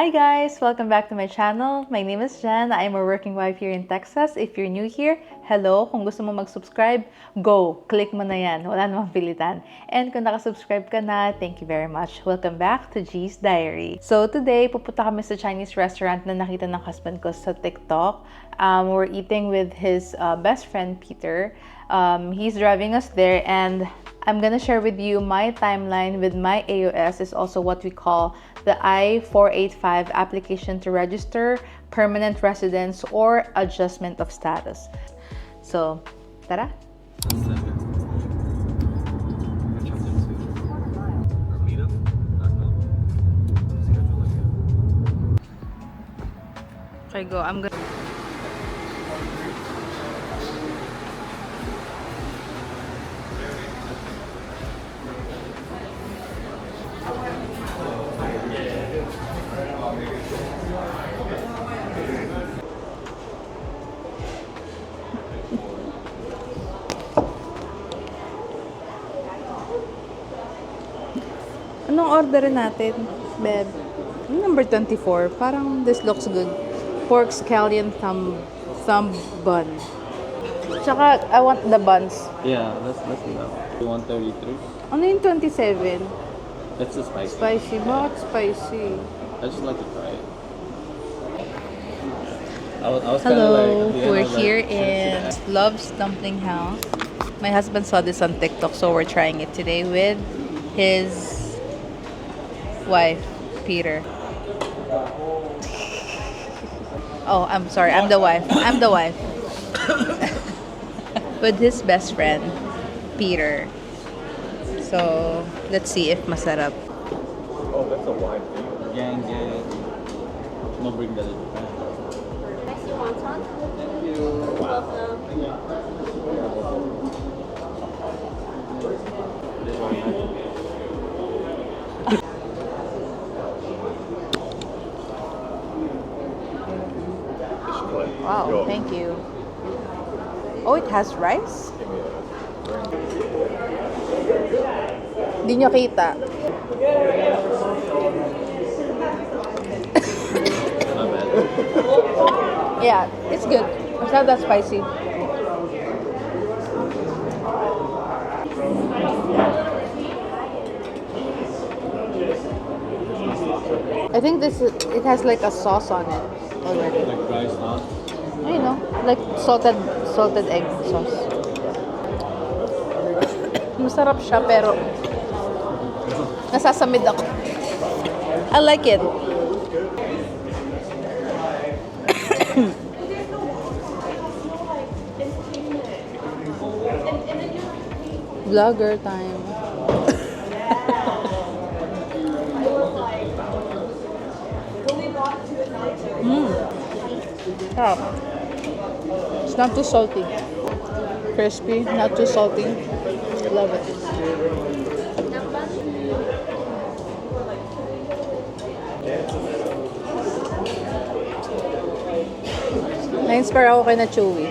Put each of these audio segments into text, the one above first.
Hi guys! Welcome back to my channel. My name is Jen. I'm a working wife here in Texas. If you're new here, hello. Kung gusto mo mag-subscribe, go! Click mo na yan. Wala namang pilitan. And kung nakasubscribe ka na, thank you very much. Welcome back to G's Diary. So today, pupunta kami sa Chinese restaurant na nakita ng husband ko sa TikTok. We're eating with his best friend, Peter. He's driving us there and I'm gonna share with you my timeline with my AOS is also what we call the I-485 application to register permanent residence or adjustment of status. So, tara! Okay, go. I'm gonna... Anong orderin natin, Beb? Number 24. Parang this looks good. Pork scallion thumb bun. Tsaka, I want the buns. Yeah, let's do that. 133. Ano yung 27? That's the spicy. Spicy. Bakit spicy? I just like to try it. I was kind of like, Hello, at the end, we're I was here like, in Love's Dumpling House. My husband saw this on TikTok, so we're trying it today with his wife, Peter. Oh, I'm sorry, I'm the wife. I'm the wife. With his best friend, Peter. So, let's see if masarap. Oh, that's a wide thing. Gang. I'm gonna bring that in. Next you want one? Thank you. Welcome. This one. Wow, thank you. Oh, it has rice? Di nyo kita. Not bad. Yeah, it's good. It's not that spicy. I think it has like a sauce on it already. Like dry sauce. You know, like salted egg sauce. Masarap siya pero nasasamid ako. I like it. Vlogger time. Sarap. It's not too salty. Crispy, not too salty. Love it. Na-inspire ako kay na Chewy.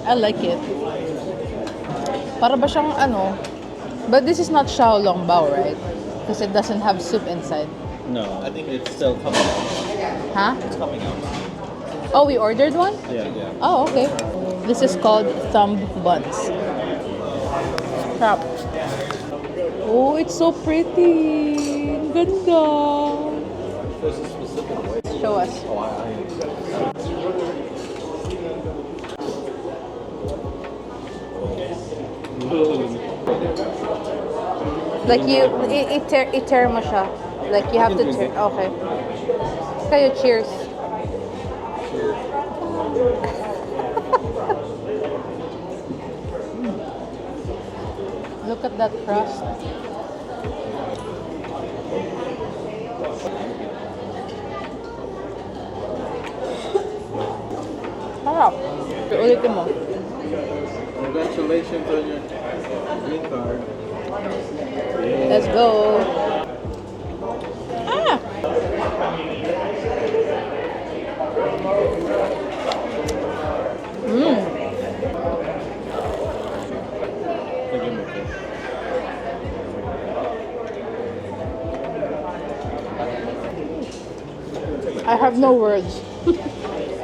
I like it. Para ba siyang ano? But this is not xiaolongbao, right? Because it doesn't have soup inside. No, I think it's still coming out. Huh? It's coming out. Oh, we ordered one? Yeah. Oh, okay. This is called thumb buns. Sarap. Oh, it's so pretty. Ang ganda. There's a specific way. Show us. Oh, Like you, i-tear mo siya. Like you have to tear. Okay. Kayo, cheers. Look at that crust. Sarap. Ulitin mo. Congratulations on your green card. Let's go. Ah! I have no words.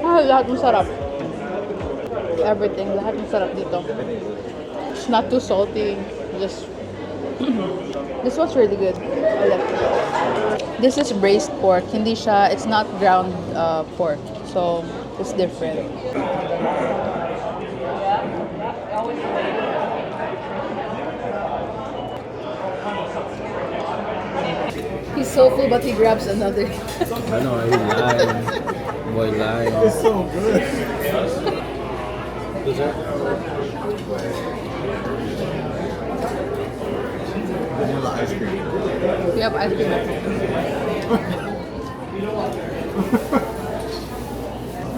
Lahat masarap. Everything, lahat masarap dito. It's not too salty. Just this one's really good. I like it. This is braised pork. Hindi siya, it's not ground pork. So, it's different. He's so full, but he grabs another. I know, he's lying. Boy lying. It's so good. Dessert? Vanilla ice cream. We have ice cream.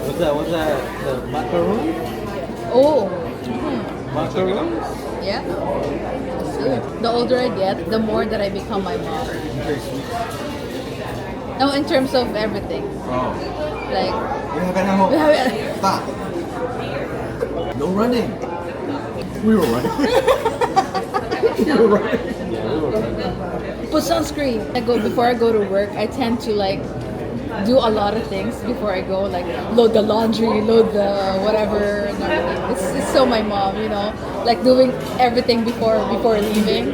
What's that? What's that? The macaroon? Oh, Macaroons? yeah. The older I get, the more that I become my mom. Very sweet. No, in terms of everything. Oh. Like, We have an animal. we have Stop. No running. We were running. We were running. put sunscreen. Before I go to work, I tend to like do a lot of things before I go, like load the laundry, load the whatever. And everything. It's so my mom, you know, like doing everything before leaving,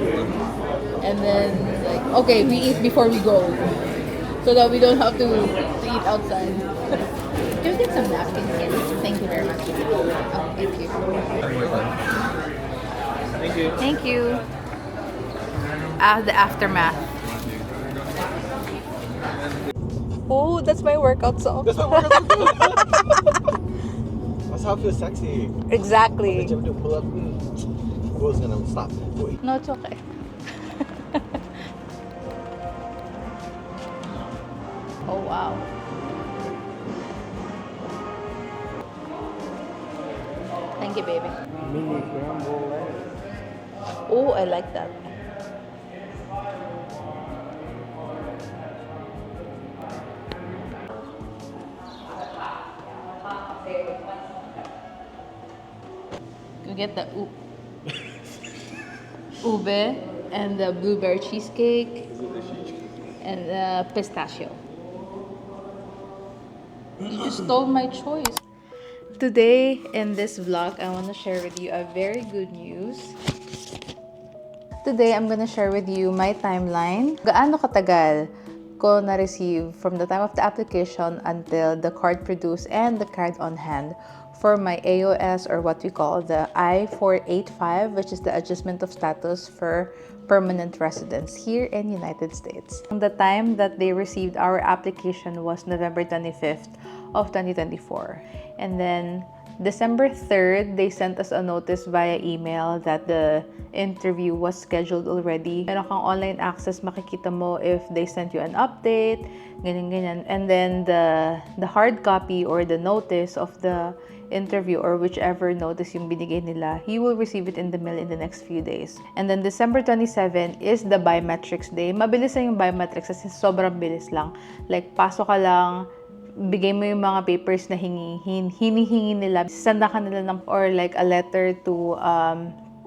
and then like okay, we eat before we go, so that we don't have to eat outside. Can you get some napkins? Yes. Thank you very much. Oh, thank you. Thank you. Thank you. The aftermath. Oh, that's my workout song. That's not what we're gonna do. That's how I feel sexy. Exactly. The gym to pull up. Who's gonna stop? Wait. No, it's okay. Oh, wow. Thank you, baby. Mini scramble eggs. Oh, I like that. You get the ube and the blueberry cheesecake and the pistachio. You just stole my choice. Today in this vlog, I want to share with you a very good news. Today, I'm gonna share with you my timeline. Gaano katagal ko na-receive from the time of the application until the card produced and the card on hand for my AOS, or what we call the I-485, which is the adjustment of status for permanent residents here in United States. The time that they received our application was November 25th of 2024. And then December 3rd, they sent us a notice via email that the interview was scheduled already. Meron kang online access, makikita mo if they sent you an update, ganyan. And then the hard copy or the notice of the interview or whichever notice yung binigay nila, you will receive it in the mail in the next few days. And then December 27 is the biometrics day. Mabilis lang yung biometrics kasi sobrang bilis lang. Like, pasok ka lang, bigay mo yung mga papers na hinihingi nila, sanda ka nila ng, or like a letter to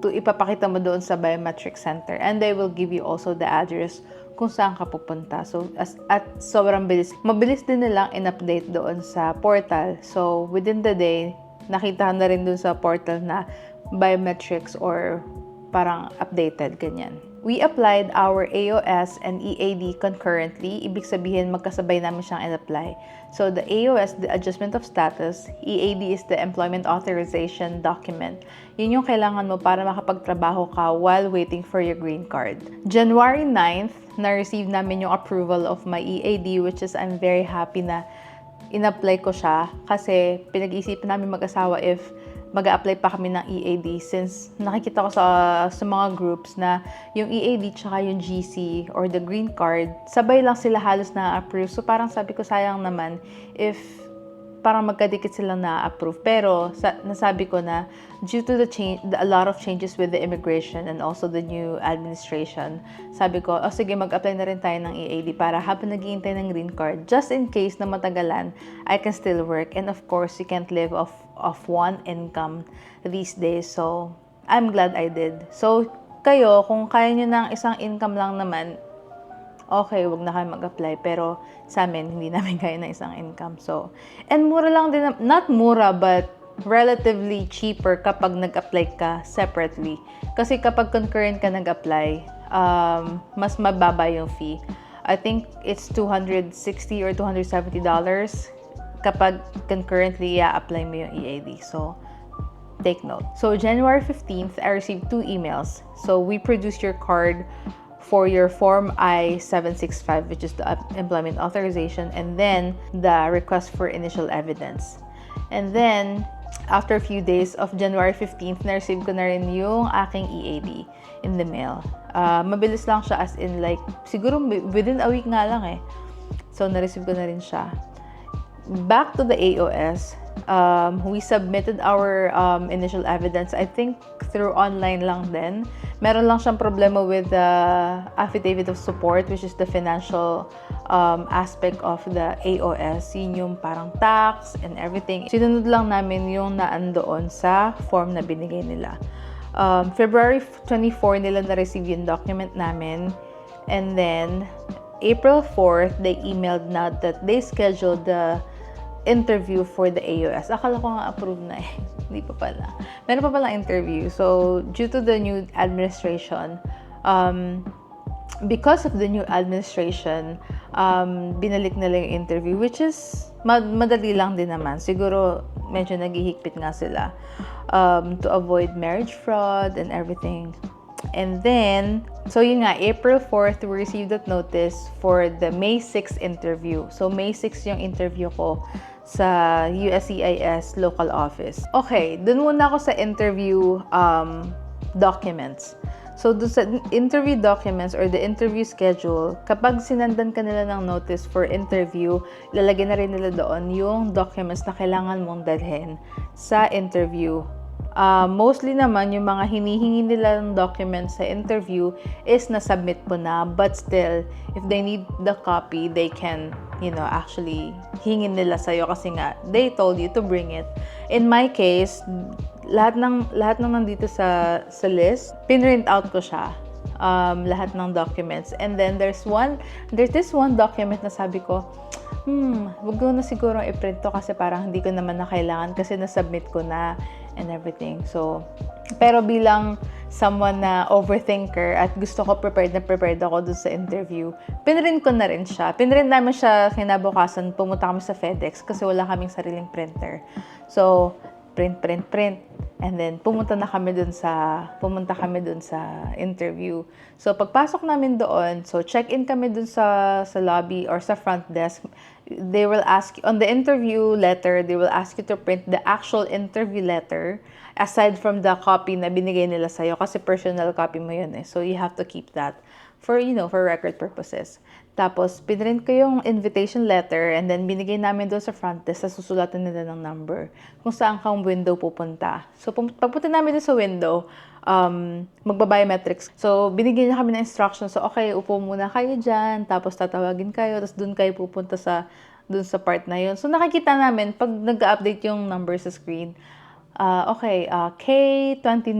ipapakita mo doon sa biometric center, and they will give you also the address kung saan ka pupunta. So at sobrang bilis, mabilis din nilang in-update doon sa portal. So within the day, nakita na rin doon sa portal na biometrics or parang updated, ganyan. We applied our AOS and EAD concurrently. Ibig sabihin, magkasabay namin siyang in-apply. So, the AOS, the Adjustment of Status. EAD is the Employment Authorization Document. Yun yung kailangan mo para makapagtrabaho ka while waiting for your green card. January 9th, na-receive namin yung approval of my EAD, which is I'm very happy na in-apply ko siya kasi pinag-iisipan namin mag-asawa if mag-a-apply pa kami ng EAD, since nakikita ko sa mga groups na yung EAD tsaka yung GC or the green card, sabay lang sila halos na-approve. So parang sabi ko, sayang naman if parang magkadikit silang na-approve. Pero nasabi ko na due to a lot of changes with the immigration and also the new administration, sabi ko, sige, mag-apply na rin tayo ng EAD para habang nag-iintay ng green card, just in case na matagalan, I can still work. And of course, you can't live off one income these days. So, I'm glad I did. So, kayo, kung kaya nyo ng isang income lang naman, okay, wag na kayo mag-apply. Pero sa amin, hindi namin kaya na isang income. So, and mura lang din, not mura, but relatively cheaper kapag nag-apply ka separately. Kasi kapag concurrent ka nag-apply, mas mababa yung fee. I think it's $260 or $270 kapag concurrently apply mo yung EAD. So, take note. So, January 15th, I received 2 emails. So, we produced your card for your Form I-765, which is the employment authorization, and then the request for initial evidence. And then, after a few days of January 15th, na-receive ko na rin yung aking EAD in the mail. Mabilis lang siya, as in like, siguro within a week nga lang eh. So, na-receive ko na rin siya. Back to the AOS, we submitted our initial evidence, I think through online lang din. Meron lang siyang problema with the affidavit of support, which is the financial aspect of the AOS. Yun yung parang tax and everything. Sinunod lang namin yung naandoon sa form na binigay nila. February 24 nila na-receive yung document namin. And then, April 4th, they emailed na that they scheduled the interview for the AOS. Akala ko nga approved na eh. Hindi pa pala. Meron pa pala interview. So, due to the new administration, because of the new administration, binalik nila yung interview, which is madali lang din naman. Siguro, medyo naghihigpit nga sila to avoid marriage fraud and everything. And then, so yun nga, April 4th, we received that notice for the May 6th interview. So, May 6 yung interview ko sa USCIS local office. Okay, dun muna ako sa interview documents. So, dun sa interview documents or the interview schedule, kapag sinandan ka nila ng notice for interview, lalagyan na rin nila doon yung documents na kailangan mong dalhin sa interview. Mostly naman, yung mga hinihingi nila ng documents sa interview is na-submit mo na. But still, if they need the copy, they can, actually hingin nila sa'yo kasi nga, they told you to bring it. In my case, lahat ng nandito sa list, pinrint out ko siya. Lahat ng documents. And then, there's this one document na sabi ko, wag ko na siguro i-print to kasi parang hindi ko naman na kailangan kasi na-submit ko na and everything. So, pero bilang someone na overthinker at gusto ko prepared ako dun sa interview, pinrint ko na rin siya. Pinrint namin siya kinabukasan, pumunta kami sa FedEx kasi wala kaming sariling printer. So, print. And then, pumunta kami dun sa interview. So, pagpasok namin doon, so check-in kami dun sa lobby or sa front desk. They will ask you, on the interview letter, they will ask you to print the actual interview letter aside from the copy na binigay nila sa'yo kasi personal copy mo yun eh. So, you have to keep that for record purposes. Tapos, pinrint ko yung invitation letter and then binigay namin doon sa front desk, susulatan nila ng number kung saan kang window pupunta. So, pagpunta namin doon sa window, magba-biometrics. So, binigyan niya kami ng instructions. So, okay, upo muna kayo dyan, tapos tatawagin kayo, tapos doon kayo pupunta doon sa part na yun. So, nakikita namin, pag nag-update yung number sa screen, K29,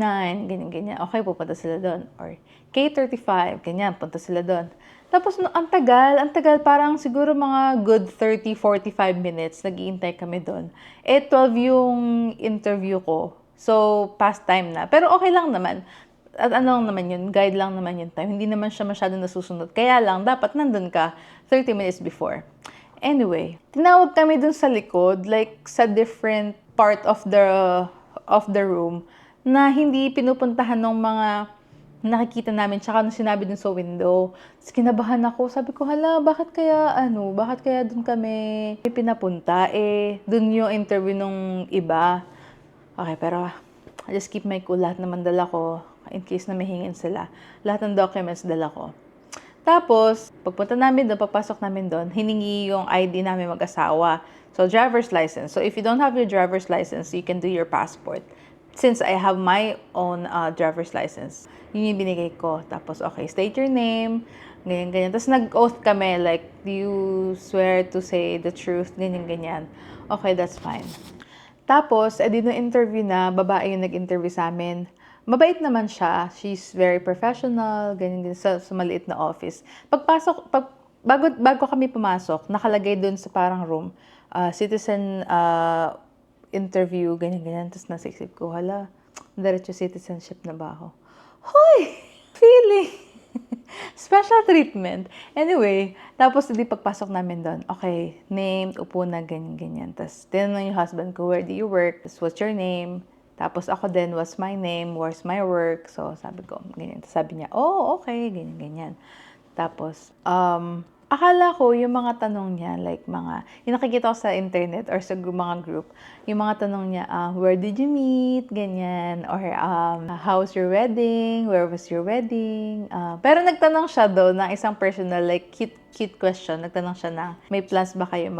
ganyan. Okay, pupunta sila doon. Or K35, ganyan, punta sila doon. Tapos, ang tagal, parang siguro mga good 30-45 minutes, nag-iintay kami doon. 12 yung interview ko. So, past time na. Pero okay lang naman. At ano lang naman yun, guide lang naman yung time. Hindi naman siya masyadong nasusunod. Kaya lang, dapat nandun ka 30 minutes before. Anyway, tinawag kami dun sa likod, like sa different part of the room, na hindi pinupuntahan ng mga nakikita namin, tsaka nung sinabi dun sa window. Tapos kinabahan ako, sabi ko, bakit kaya dun kami pinapunta? Dun yung interview nung iba. Okay, pero I just keep my cool. Lahat naman dala ko, in case na may hingin sila. Lahat ng documents dala ko. Tapos, pagpunta namin doon, papasok namin doon, hiningi yung ID namin mag-asawa. So, driver's license. So, if you don't have your driver's license, you can do your passport. Since I have my own driver's license, yun yung binigay ko. Tapos, okay, state your name, ganyan. Tapos, nag-oath kami, like, do you swear to say the truth, ganyan. Okay, that's fine. Tapos, di na interview na, babae yung nag-interview sa amin. Mabait naman siya. She's very professional, ganyan din sa maliit na office. Bago kami pumasok, nakalagay dun sa parang room, citizen interview, ganyan-ganyan. Tapos nasa isip ko, hala, diretso citizenship na ba ako? Hoy! Feeling! Special treatment. Anyway, tapos hindi pagpasok namin doon, okay, name, upo na, ganyan-ganyan. Tapos tinanong yung husband ko, where do you work? Tapos what's your name? Tapos ako din, what's my name? Where's my work? So sabi ko, ganyan. Tapos sabi niya, oh, okay, ganyan-ganyan. Tapos, akala ko yung mga tanong niya, like yung nakikita ko sa internet or sa mga group, yung mga tanong niya, where did you meet? Ganyan. Or, how's your wedding? Where was your wedding? Pero nagtanong siya doon ng isang personal, like, cute question. Nagtanong siya na, may plans ba kayo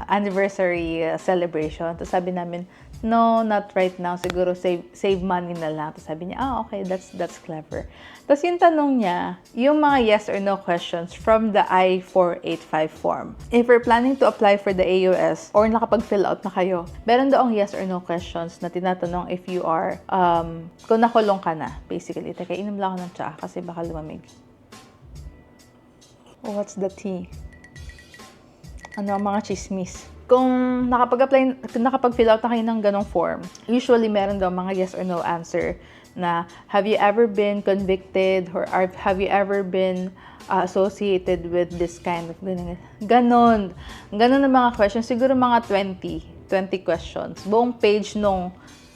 anniversary celebration? Tapos sabi namin, no, not right now. Siguro save money na lang. Tapos sabi niya, okay, that's clever. Tapos yung tanong niya, yung mga yes or no questions from the I-485 form. If you're planning to apply for the AUS or nakapag-fill out na kayo, meron doong yes or no questions na tinatanong if you are, kung nakulong ka na, basically. Teka, inom lang ako ng tsaa kasi baka lumamig. Oh, what's the tea? Ano ang mga chismis? Kung nakapag-fill out na kayo ng ganong form, usually meron daw mga yes or no answer na have you ever been convicted or have you ever been associated with this kind of ganon ang mga questions. Siguro mga 20 questions. Buong page nung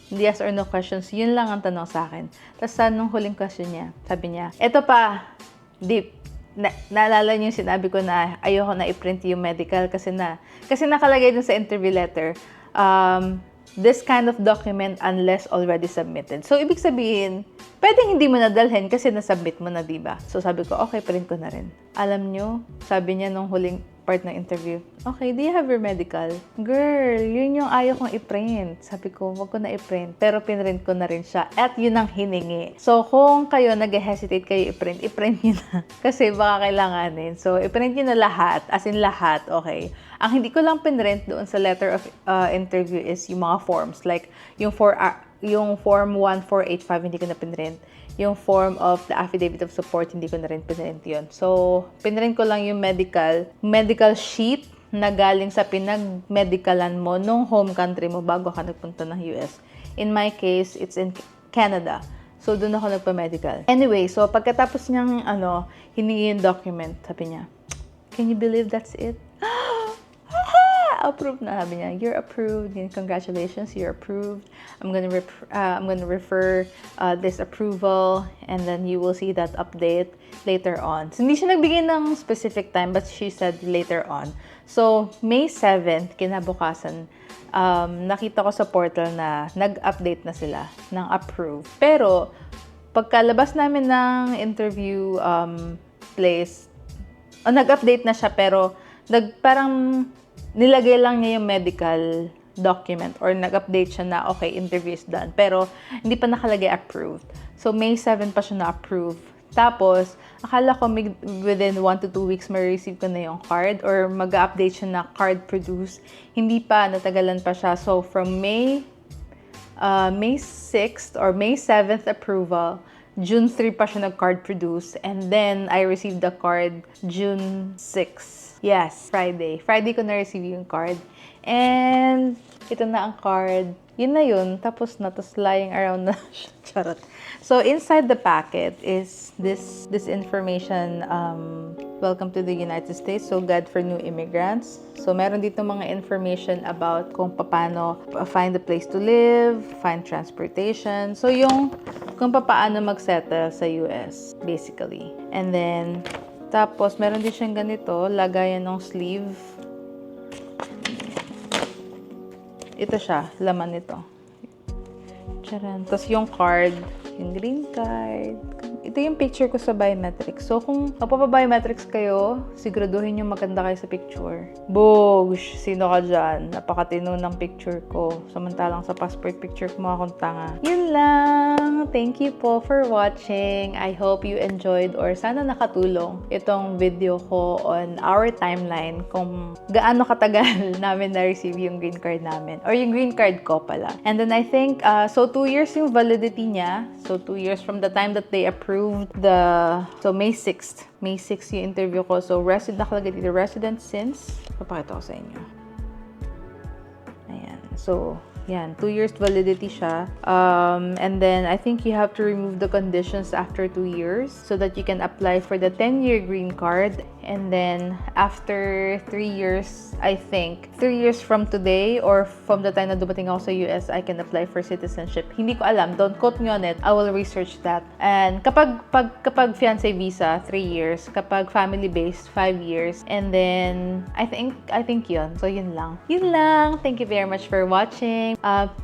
yes or no questions, yun lang ang tanong sa akin. Tapos nung huling question niya, sabi niya, eto pa, deep. Naalala niyo yung sinabi ko na ayoko na i-print yung medical kasi nakalagay dun sa interview letter, this kind of document unless already submitted. So, ibig sabihin, pwedeng hindi mo nadalhin kasi nasubmit mo na, diba? So, sabi ko, okay, print ko na rin. Alam nyo, sabi niya nung huling part ng interview, okay, do you have your medical? Girl, yun yung ayaw kong i-print. Sabi ko, wag ko na i-print. Pero pinrint ko na rin siya. At yun ang hiningi. So, kung kayo nag-hesitate kayo i-print nyo na. Kasi baka kailanganin. So, i-print nyo na lahat. As in lahat, okay. Ang hindi ko lang pinrint doon sa letter of interview is yung mga forms. Like, yung form 1485, hindi ko na pinrint. Yung form of the affidavit of support, hindi ko na rin pinrint yun. So, pinrint ko lang yung medical sheet na galing sa pinag-medicalan mo nung home country mo bago ka nagpunta ng US. In my case, it's in Canada. So, doon ako nagpa-medical. Anyway, so pagkatapos niyang hiningi yung document, sabi niya, can you believe that's it? Approved na, sabi niya. You're approved. Congratulations, you're approved. I'm gonna refer this approval, and then you will see that update later on. So, hindi siya nagbigay ng specific time, but she said later on. So, May 7th, kinabukasan, nakita ko sa portal na nag-update na sila ng approve. Pero, pagkalabas namin ng interview place, nag-update na siya, pero parang nilagay lang niya yung medical document or nag-update siya na, okay, interview is done. Pero, hindi pa nakalagay approved. So, May 7 pa siya na-approve. Tapos, akala ko within 1 to 2 weeks ma-receive ko na yung card or mag-update siya na card produce. Hindi pa, natagalan pa siya. So, from May 6th or May 7th approval, June 3 pa siya nag-card produce. And then, I received the card June 6. Yes, Friday. Friday ko na-receive yung card. And, ito na ang card. Yun na yun. Tapos lying around na siya. Charot. So, inside the packet is this information. Welcome to the United States. So, Guide for New Immigrants. So, meron dito mga information about kung paano find a place to live, find transportation. So, yung kung paano mag-settle sa US, basically. And then, tapos, meron din siyang ganito, lagayan ng sleeve. Ito siya, laman nito. Charan. Tapos yung card, yung green card. ito yung picture ko sa biometrics. So, kung magpapa-biometrics kayo, siguraduhin yung maganda kayo sa picture. Bosh! Sino ka dyan? Napakatino ng picture ko. Samantalang sa passport picture ko mga akong tanga. Yun lang! Thank you po for watching. I hope you enjoyed or sana nakatulong itong video ko on our timeline kung gaano katagal namin na-receive yung green card namin. Or yung green card ko pala. And then I think, so 2 years yung validity niya. So 2 years from the time that they approved so May 6th. May 6th yung interview ko. So nakalagay dito, resident since, papakita ko sa inyo. Ayan. So, yan, 2 years validity siya. And then, I think you have to remove the conditions after 2 years so that you can apply for the 10-year green card. And then, after 3 years, I think, 3 years from today or from the time na dumating ako sa US, I can apply for citizenship. Hindi ko alam. Don't quote me on it. I will research that. And kapag fiancé visa, 3 years. Kapag family-based, 5 years. And then, I think yun. So, yun lang. Yun lang. Thank you very much for watching.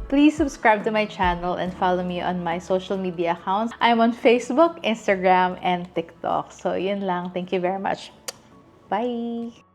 Please subscribe to my channel and follow me on my social media accounts. I'm on Facebook, Instagram, and TikTok. So, yun lang. Thank you very much. Bye!